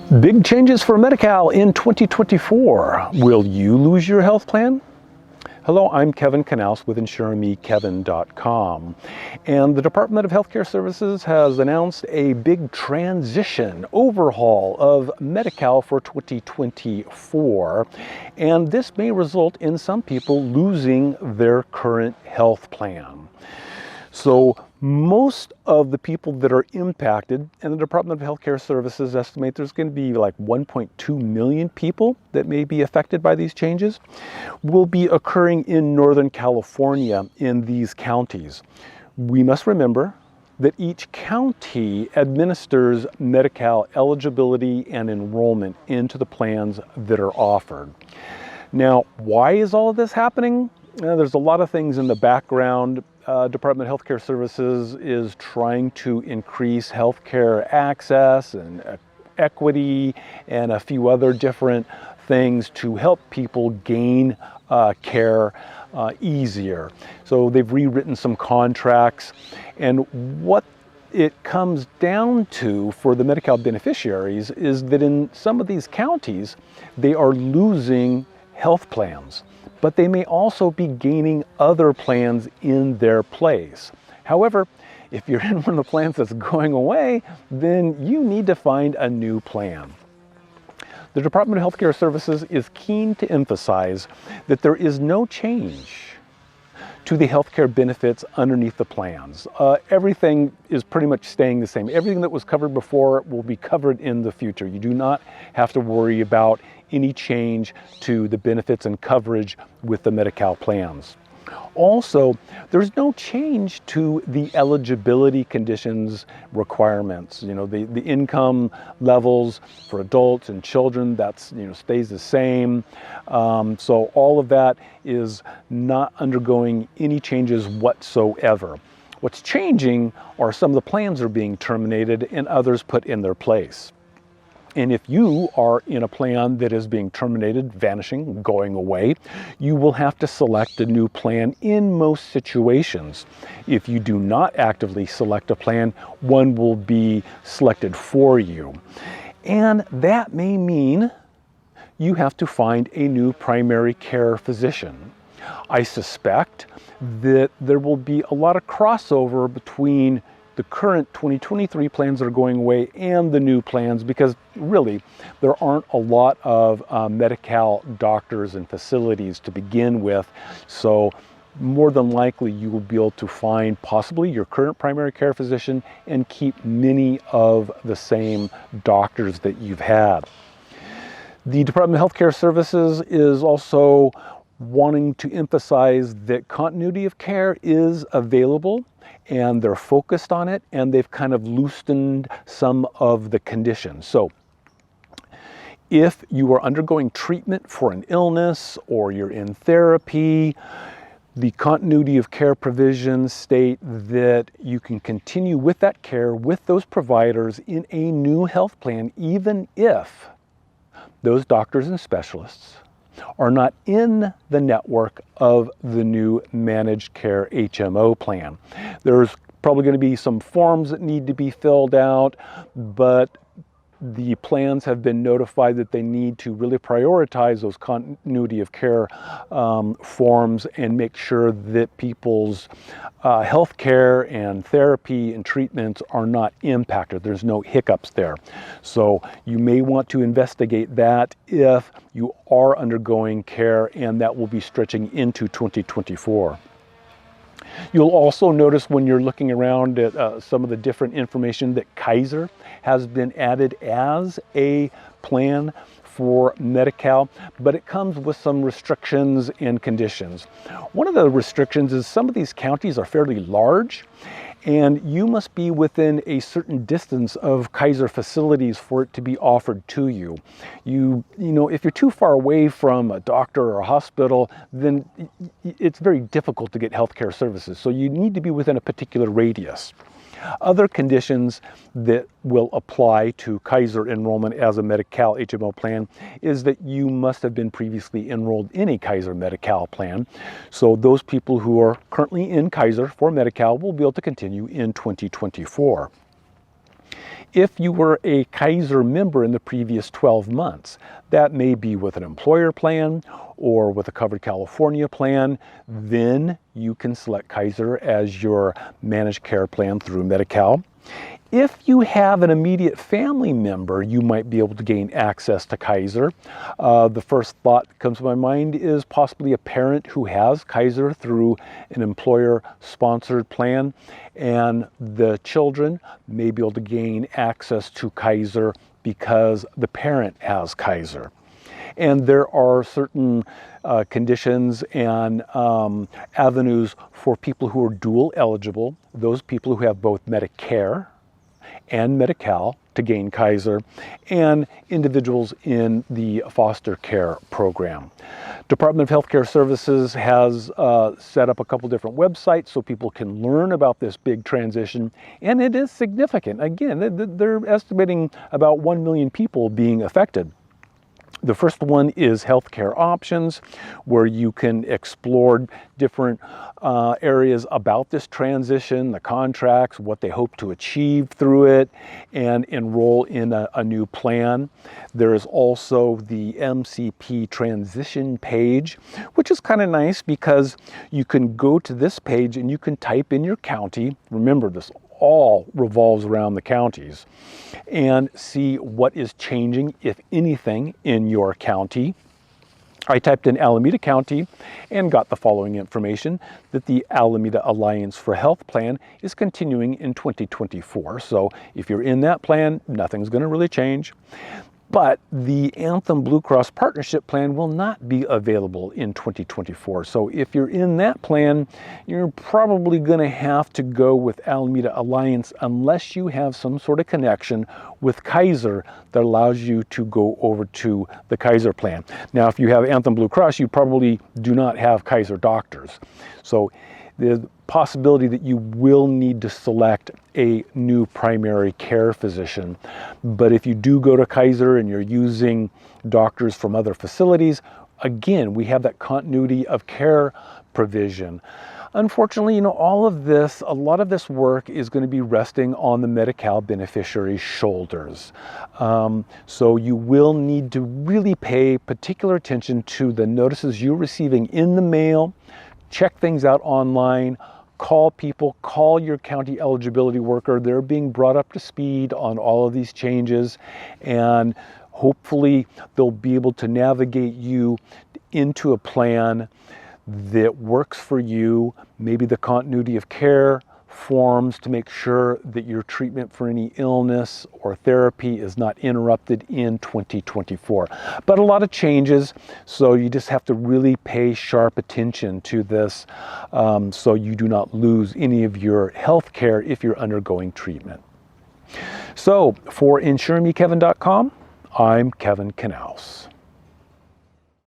Big changes for Medi-Cal in 2024. Will you lose your health plan? Hello, I'm Kevin Knaus with InsureMeKevin.com. And the Department of Healthcare Services has announced a big transition overhaul of Medi-Cal for 2024. And this may result in some people losing their current health plan. So most of the people that are impacted, and the Department of Healthcare Services estimate there's going to be like 1.2 million people that may be affected by these changes, will be occurring in Northern California in these counties. We must remember that each county administers Medi-Cal eligibility and enrollment into the plans that are offered. Now, why is all of this happening? There's a lot of things in the background. Department of Healthcare Services is trying to increase healthcare access and equity and a few other different things to help people gain care easier. So they've rewritten some contracts, and what it comes down to for the Medi-Cal beneficiaries is that in some of these counties, they are losing health plans, but they may also be gaining other plans in their place. However, if you're in one of the plans that's going away, then you need to find a new plan. The Department of Healthcare Services is keen to emphasize that there is no change to the healthcare benefits underneath the plans. Everything is pretty much staying the same. Everything that was covered before will be covered in the future. You do not have to worry about any change to the benefits and coverage with the Medi-Cal plans. Also, there's no change to the eligibility conditions requirements. You know, the income levels for adults and children, that's, stays the same. So all of that is not undergoing any changes whatsoever. What's changing are some of the plans are being terminated and others put in their place. And if you are in a plan that is being terminated, vanishing, going away, you will have to select a new plan in most situations. If you do not actively select a plan, one will be selected for you. And that may mean you have to find a new primary care physician. I suspect that there will be a lot of crossover between the current 2023 plans that are going away and the new plans, because really there aren't a lot of Medi-Cal doctors and facilities to begin with. So more than likely you will be able to find possibly your current primary care physician and keep many of the same doctors that you've had. The Department of Healthcare Services is also wanting to emphasize that continuity of care is available, and they're focused on it, and they've kind of loosened some of the conditions. So if you are undergoing treatment for an illness or you're in therapy, the continuity of care provisions state that you can continue with that care with those providers in a new health plan, even if those doctors and specialists are not in the network of the new managed care HMO plan. There's probably going to be some forms that need to be filled out, but the plans have been notified that they need to really prioritize those continuity of care forms and make sure that people's health care and therapy and treatments are not impacted. There's no hiccups there. So you may want to investigate that if you are undergoing care, and that will be stretching into 2024. You'll also notice when you're looking around at some of the different information that Kaiser has been added as a plan for Medi-Cal, but it comes with some restrictions and conditions. One of the restrictions is some of these counties are fairly large, and you must be within a certain distance of Kaiser facilities for it to be offered to you. If you're too far away from a doctor or a hospital, then it's very difficult to get healthcare services. So you need to be within a particular radius. Other conditions that will apply to Kaiser enrollment as a Medi-Cal HMO plan is that you must have been previously enrolled in a Kaiser Medi-Cal plan. So those people who are currently in Kaiser for Medi-Cal will be able to continue in 2024. if you were a Kaiser member in the previous 12 months. That may be with an employer plan or with a Covered California plan. Then you can select Kaiser as your managed care plan through Medi-Cal. If you have an immediate family member, you might be able to gain access to Kaiser. The first thought that comes to my mind is possibly a parent who has Kaiser through an employer-sponsored plan, and the children may be able to gain access to Kaiser because the parent has Kaiser. And there are certain conditions and avenues for people who are dual eligible, those people who have both Medicare and Medi-Cal to gain Kaiser, and individuals in the foster care program. Department of Healthcare Services has set up a couple different websites so people can learn about this big transition, and it is significant. Again, they're estimating about 1 million people being affected. The first one is healthcare options, where you can explore different areas about this transition, the contracts, what they hope to achieve through it, and enroll in a new plan. There is also the MCP transition page, which is kind of nice because you can go to this page and you can type in your county. Remember, this all revolves around the counties, and see what is changing, if anything, in your county. I typed in Alameda County and got the following information, that the Alameda Alliance for Health plan is continuing in 2024. So if you're in that plan, nothing's going to really change. But the Anthem Blue Cross Partnership Plan will not be available in 2024. So if you're in that plan, you're probably going to have to go with Alameda Alliance unless you have some sort of connection with Kaiser that allows you to go over to the Kaiser plan. Now, if you have Anthem Blue Cross, you probably do not have Kaiser doctors. So the possibility that you will need to select a new primary care physician. But if you do go to Kaiser and you're using doctors from other facilities, again, we have that continuity of care provision. Unfortunately, a lot of this work is going to be resting on the Medi-Cal beneficiary's shoulders. So you will need to really pay particular attention to the notices you're receiving in the mail. Check things out online, call people, call your county eligibility worker. They're being brought up to speed on all of these changes, and hopefully they'll be able to navigate you into a plan that works for you, maybe the continuity of care forms to make sure that your treatment for any illness or therapy is not interrupted in 2024. But a lot of changes, so you just have to really pay sharp attention to this so you do not lose any of your health care if you're undergoing treatment. So for InsureMeKevin.com, I'm Kevin Knaus.